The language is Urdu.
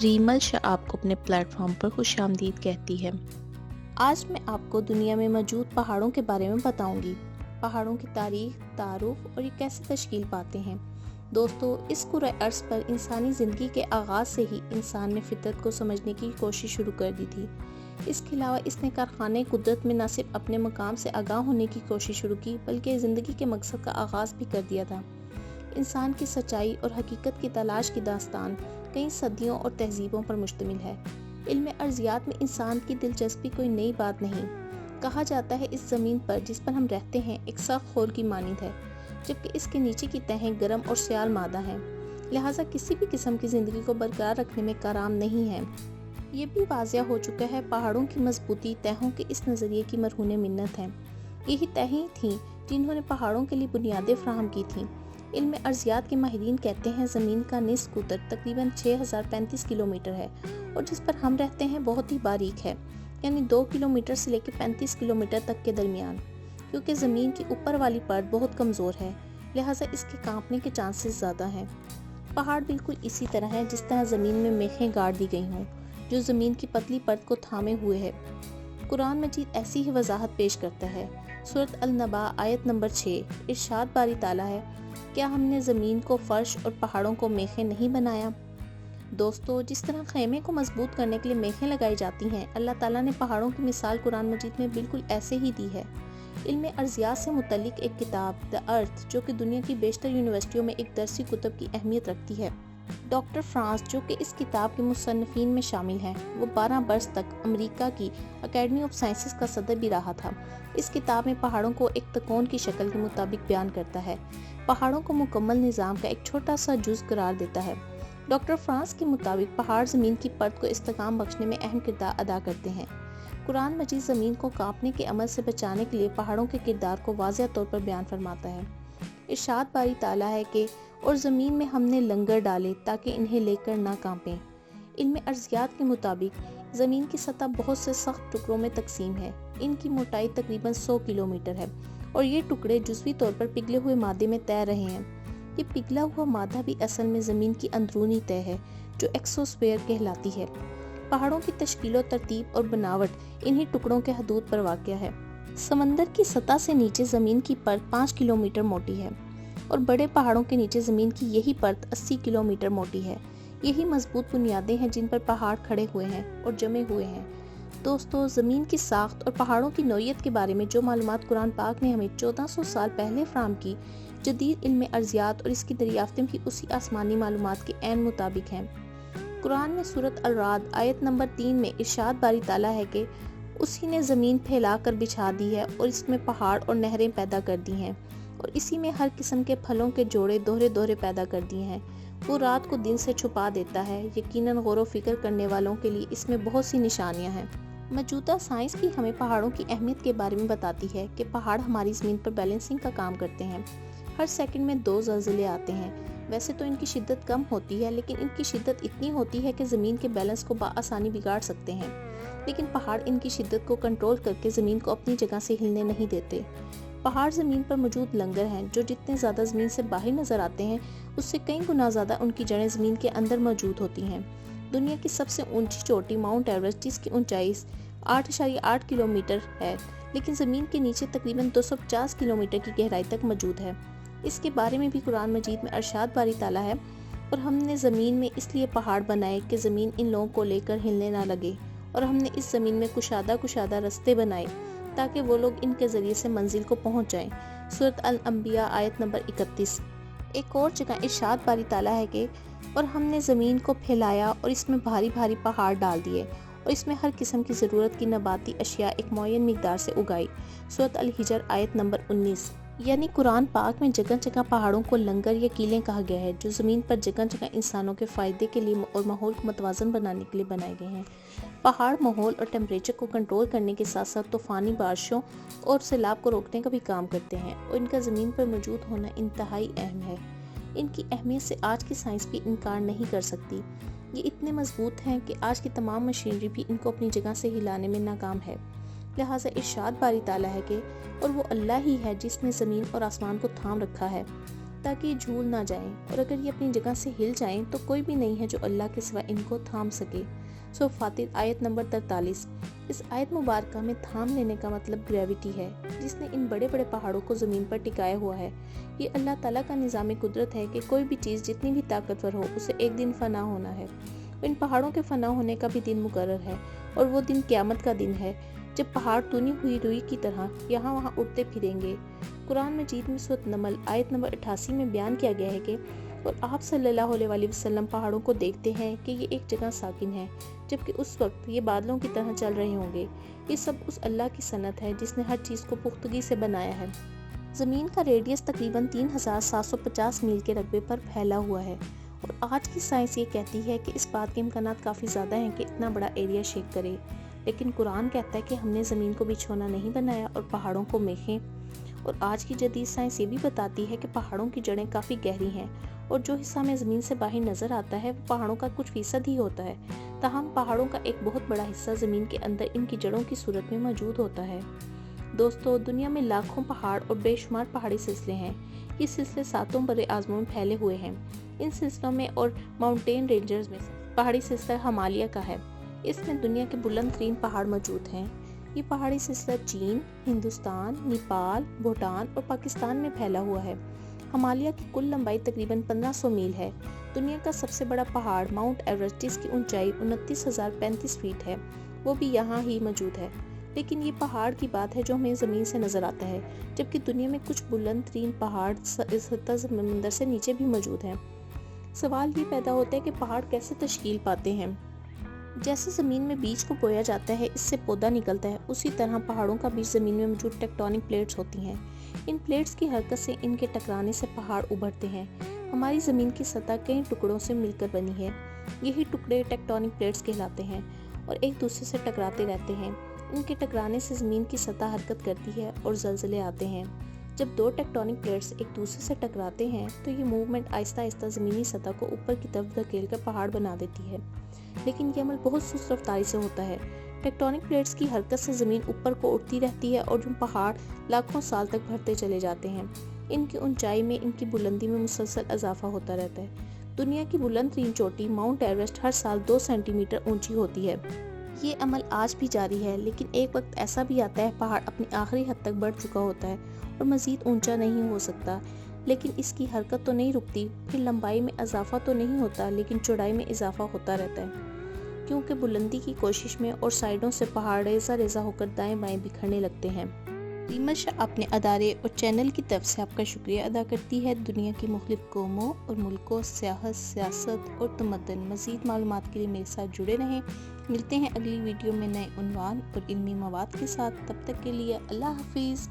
ریمل شاہ آپ کو اپنے پلیٹ فارم پر خوش آمدید کہتی ہے۔ آج میں آپ کو دنیا میں موجود پہاڑوں کے بارے میں بتاؤں گی۔ پہاڑوں کی تاریخ، تعارف اور یہ کیسے تشکیل پاتے ہیں۔ دوستو، اس کرۂ ارض پر انسانی زندگی کے آغاز سے ہی انسان نے فطرت کو سمجھنے کی کوشش شروع کر دی تھی۔ اس کے علاوہ اس نے کارخانہ قدرت میں نہ صرف اپنے مقام سے آگاہ ہونے کی کوشش شروع کی بلکہ زندگی کے مقصد کا آغاز بھی کر دیا تھا۔ انسان کی سچائی اور حقیقت کی تلاش کی داستان کئی صدیوں اور تہذیبوں پر مشتمل ہے۔ علم ارضیات میں انسان کی دلچسپی کوئی نئی بات نہیں۔ کہا جاتا ہے اس زمین پر جس پر ہم رہتے ہیں ایک سخت خور کی مانند ہے، جبکہ اس کے نیچے کی تہیں گرم اور سیال مادہ ہیں، لہٰذا کسی بھی قسم کی زندگی کو برقرار رکھنے میں کارآمد نہیں ہے۔ یہ بھی واضح ہو چکا ہے پہاڑوں کی مضبوطی تہوں کے اس نظریے کی مرہون منت ہے۔ یہی تہیں تھیں جنہوں نے پہاڑوں کے لیے بنیادیں فراہم کی تھیں۔ علم ارضیات کے ماہرین کہتے ہیں زمین کا نصف قطر تقریباً 6035 کلومیٹر ہے اور جس پر ہم رہتے ہیں بہت ہی باریک ہے، یعنی 2 کلومیٹر سے لے کے 35 کلومیٹر تک کے درمیان۔ کیونکہ زمین کی اوپر والی پرت بہت کمزور ہے، لہٰذا اس کے کانپنے کے چانسز زیادہ ہیں۔ پہاڑ بالکل اسی طرح ہے جس طرح زمین میں میخیں گاڑ دی گئی ہوں جو زمین کی پتلی پرت کو تھامے ہوئے ہے۔ قرآن مجید ایسی ہی وضاحت پیش کرتا ہے۔ سورۃ النباء آیت نمبر 6 ارشاد باری تعالیٰ ہے، کیا ہم نے زمین کو فرش اور پہاڑوں کو میخیں نہیں بنایا؟ دوستو، جس طرح خیمے کو مضبوط کرنے کے لیے میخیں لگائی جاتی ہیں، اللہ تعالیٰ نے پہاڑوں کی مثال قرآن مجید میں بالکل ایسے ہی دی ہے۔ علم ارضیات سے متعلق ایک کتاب دی ارتھ، جو کہ دنیا کی بیشتر یونیورسٹیوں میں ایک درسی کتب کی اہمیت رکھتی ہے۔ ڈاکٹر فرانس، جو کہ اس کتاب کے مصنفین میں شامل ہیں، وہ 12 برس تک امریکہ کی اکیڈمی آف سائنسز کا صدر بھی رہا تھا۔ اس کتاب میں پہاڑوں کو ایک تکون کی شکل کے مطابق بیان کرتا ہے، پہاڑوں کو مکمل نظام کا ایک چھوٹا سا جز قرار دیتا ہے۔ ڈاکٹر فرانس کے مطابق پہاڑ زمین کی پرت کو استحکام بخشنے میں اہم کردار ادا کرتے ہیں۔ قرآن مجید زمین کو کانپنے کے عمل سے بچانے کے لیے پہاڑوں کے کردار کو واضح طور پر بیان فرماتا ہے۔ ارشاد باری تعالیٰ ہے کہ اور زمین میں ہم نے لنگر ڈالے تاکہ انہیں لے کر نہ کانپیں۔ علم ارضیات کے مطابق زمین کی سطح بہت سے سخت ٹکڑوں میں تقسیم ہے۔ ان کی موٹائی تقریباً 100 کلومیٹر ہے اور یہ ٹکڑے جزوی طور پر پگھلے ہوئے مادے میں تیر رہے ہیں۔ یہ پگھلا ہوا مادہ بھی اصل میں زمین کی اندرونی تہ ہے جو ایکسوسفیئر کہلاتی ہے۔ پہاڑوں کی تشکیل و ترتیب اور بناوٹ انہی ٹکڑوں کے حدود پر واقع ہے۔ سمندر کی سطح سے نیچے زمین کی پرت 5 کلومیٹر موٹی ہے اور بڑے پہاڑوں کے نیچے زمین کی یہی پرت 80 کلومیٹر موٹی ہے۔ یہی مضبوط بنیادیں ہیں جن پر پہاڑ کھڑے ہوئے ہیں اور جمے ہوئے ہیں۔ دوستو، زمین کی ساخت اور پہاڑوں کی نوعیت کے بارے میں جو معلومات قرآن پاک نے ہمیں 1400 سال پہلے فراہم کی، جدید علم ارضیات اور اس کی دریافتیں بھی اسی آسمانی معلومات کے عین مطابق ہیں۔ قرآن میں سورۃ الرعد آیت نمبر 3 میں ارشاد باری تعالیٰ ہے کہ اسی نے زمین پھیلا کر بچھا دی ہے اور اس میں پہاڑ اور نہریں پیدا کر دی ہیں اور اسی میں ہر قسم کے پھلوں کے جوڑے دوہرے دوہرے پیدا کر دیے ہیں۔ وہ رات کو دن سے چھپا دیتا ہے، یقیناً غور و فکر کرنے والوں کے لیے اس میں بہت سی نشانیاں ہیں۔ موجودہ سائنس بھی ہمیں پہاڑوں کی اہمیت کے بارے میں بتاتی ہے کہ پہاڑ ہماری زمین پر بیلنسنگ کا کام کرتے ہیں۔ ہر سیکنڈ میں 2 زلزلے آتے ہیں۔ ویسے تو ان کی شدت کم ہوتی ہے، لیکن ان کی شدت اتنی ہوتی ہے کہ زمین کے بیلنس کو بآسانی بگاڑ سکتے ہیں۔ لیکن پہاڑ ان کی شدت کو کنٹرول کر کے زمین کو اپنی جگہ سے ہلنے نہیں دیتے۔ پہاڑ زمین پر موجود لنگر ہیں جو جتنے زیادہ زمین سے باہر نظر آتے ہیں اس سے کئی گنا زیادہ ان کی جڑیں زمین کے اندر موجود ہوتی ہیں۔ دنیا کی سب سے اونچی چوٹی ماؤنٹ ایورسٹ، جس کی اونچائی 8.8 کلومیٹر ہے، لیکن زمین کے نیچے تقریباً 250 کلومیٹر کی گہرائی تک موجود ہے۔ اس کے بارے میں بھی قرآن مجید میں ارشاد باری تعالیٰ ہے، اور ہم نے زمین میں اس لیے پہاڑ بنائے کہ زمین ان لوگوں کو لے کر ہلنے نہ لگے، اور ہم نے اس زمین میں کشادہ رستے بنائے تاکہ وہ لوگ ان کے ذریعے سے منزل کو پہنچ جائیں۔ سورۃ الانبیاء آیت نمبر 31۔ ایک اور جگہ ارشاد باری تعالیٰ ہے کہ اور ہم نے زمین کو پھیلایا اور اس میں بھاری بھاری پہاڑ ڈال دیے اور اس میں ہر قسم کی ضرورت کی نباتی اشیاء ایک معین مقدار سے اگائی۔ سورۃ الحجر آیت نمبر 19۔ یعنی قرآن پاک میں جگہ جگہ پہاڑوں کو لنگر یا کیلیں کہا گیا ہے جو زمین پر جگہ جگہ انسانوں کے فائدے کے لیے اور ماحول کو متوازن بنانے کے لیے بنائے گئے ہیں۔ پہاڑ ماحول اور ٹیمپریچر کو کنٹرول کرنے کے ساتھ ساتھ طوفانی بارشوں اور سیلاب کو روکنے کا بھی کام کرتے ہیں، اور ان کا زمین پر موجود ہونا انتہائی اہم ہے۔ ان کی اہمیت سے آج کی سائنس بھی انکار نہیں کر سکتی۔ یہ اتنے مضبوط ہیں کہ آج کی تمام مشینری بھی ان کو اپنی جگہ سے ہلانے میں ناکام ہے۔ لہٰذا ارشاد باری تعالیٰ ہے کہ اور وہ اللہ ہی ہے جس نے زمین اور آسمان کو تھام رکھا ہے۔ تاکہ یہ جھول نہ جائیں، اور اگر یہ اپنی جگہ سے ہل جائیں تو کوئی بھی نہیں ہے جو اللہ کے سوا ان کو تھام سکے۔ سورۃ فاطر آیت نمبر 43۔ اس آیت مبارکہ میں تھام لینے کا مطلب گریوٹی ہے، جس نے ان بڑے بڑے پہاڑوں کو زمین پر ٹکایا ہوا ہے۔ یہ اللہ تعالیٰ کا نظام قدرت ہے کہ کوئی بھی چیز جتنی بھی طاقتور ہو اسے ایک دن فنا ہونا ہے۔ ان پہاڑوں کے فنا ہونے کا بھی دن مقرر ہے، اور وہ دن قیامت کا دن ہے، جب پہاڑ تنی ہوئی روئی کی طرح یہاں وہاں اڑتے پھریں گے۔ قرآن مجید میں سورۃ نمل آیت نمبر 88 میں بیان کیا گیا ہے کہ اور آپ صلی اللہ علیہ وسلم پہاڑوں کو دیکھتے ہیں کہ یہ ایک جگہ ساکن ہے، جبکہ اس وقت یہ بادلوں کی طرح چل رہے ہوں گے۔ یہ سب اس اللہ کی صنعت ہے جس نے ہر چیز کو پختگی سے بنایا ہے۔ زمین کا ریڈیس تقریباً 3750 میل کے رقبے پر پھیلا ہوا ہے، اور آج کی سائنس یہ کہتی ہے کہ اس بات کے امکانات کافی زیادہ ہیں کہ اتنا بڑا ایریا شیک کرے، لیکن قرآن کہتا ہے کہ ہم نے زمین کو بچھونا نہیں بنایا اور پہاڑوں کو میخیں۔ اور آج کی جدید سائنس یہ بھی بتاتی ہے کہ پہاڑوں کی جڑیں کافی گہری ہیں، اور جو حصہ ہمیں زمین سے باہر نظر آتا ہے وہ پہاڑوں کا کچھ فیصد ہی ہوتا ہے، تاہم پہاڑوں کا ایک بہت بڑا حصہ زمین کے اندر ان کی جڑوں کی صورت میں موجود ہوتا ہے۔ دوستو، دنیا میں لاکھوں پہاڑ اور بے شمار پہاڑی سلسلے ہیں۔ یہ سلسلے 7 بر اعظموں میں پھیلے ہوئے ہیں۔ ان سلسلوں میں اور ماؤنٹین رینجرز میں پہاڑی سلسلہ ہمالیہ کا ہے۔ اس میں دنیا کے بلند ترین پہاڑ موجود ہیں۔ یہ پہاڑی سلسلہ چین، ہندوستان، نیپال، بھوٹان اور پاکستان میں پھیلا ہوا ہے۔ ہمالیہ کی کل لمبائی تقریباً 1500 میل ہے۔ دنیا کا سب سے بڑا پہاڑ ماؤنٹ ایورسٹ، جس کی اونچائی 29,035 فیٹ ہے، وہ بھی یہاں ہی موجود ہے۔ لیکن یہ پہاڑ کی بات ہے جو ہمیں زمین سے نظر آتا ہے، جبکہ دنیا میں کچھ بلند ترین پہاڑ سطح سمندر سے نیچے بھی موجود ہیں۔ سوال یہ پیدا ہوتا ہے کہ پہاڑ کیسے تشکیل پاتے ہیں؟ جیسے زمین میں بیج کو بویا جاتا ہے، اس سے پودا نکلتا ہے، اسی طرح پہاڑوں کا بیج زمین میں موجود ٹیکٹونک پلیٹس ہوتی ہیں۔ ان پلیٹس کی حرکت سے ان کے ٹکرانے سے پہاڑ ابھرتے ہیں۔ ہماری زمین کی سطح کئی ٹکڑوں سے مل کر بنی ہے۔ یہی ٹکڑے ٹیکٹونک پلیٹس کہلاتے ہیں اور ایک دوسرے سے ٹکراتے رہتے ہیں۔ ان کے ٹکرانے سے زمین کی سطح حرکت کرتی ہے اور زلزلے آتے ہیں۔ جب دو ٹیکٹونک پلیٹس ایک دوسرے سے ٹکراتے ہیں تو یہ موومنٹ آہستہ آہستہ زمینی سطح کو اوپر کی طرف دھکیل کر پہاڑ بنا دیتی ہے، لیکن یہ عمل بہت سست رفتاری سے ہوتا ہے۔ ٹیکٹونک پلیٹس کی حرکت سے زمین اوپر کو اٹھتی رہتی ہے اور جو پہاڑ لاکھوں سال تک بڑھتے چلے جاتے ہیں۔ ان کی اونچائی میں، ان کی بلندی میں مسلسل اضافہ ہوتا رہتا ہے۔ دنیا کی بلند ترین چوٹی ماؤنٹ ایورسٹ ہر سال 2 سینٹی میٹر اونچی ہوتی ہے۔ یہ عمل آج بھی جاری ہے، لیکن ایک وقت ایسا بھی آتا ہے پہاڑ اپنی آخری حد تک بڑھ چکا ہوتا ہے اور مزید اونچا نہیں ہو سکتا، لیکن اس کی حرکت تو نہیں رکتی۔ پھر لمبائی میں اضافہ تو نہیں ہوتا، لیکن چوڑائی میں اضافہ ہوتا رہتا ہے، کیونکہ بلندی کی کوشش میں اور سائیڈوں سے پہاڑ ریزہ ریزہ ہو کر دائیں بائیں بکھرنے لگتے ہیں۔ ریما شاہ اپنے ادارے اور چینل کی طرف سے آپ کا شکریہ ادا کرتی ہے۔ دنیا کی مختلف قوموں اور ملکوں، سیاحت، سیاست اور تمدن، مزید معلومات کے لیے میرے ساتھ جڑے رہیں۔ ملتے ہیں اگلی ویڈیو میں نئے عنوان اور علمی مواد کے ساتھ۔ تب تک کے لیے اللہ حافظ۔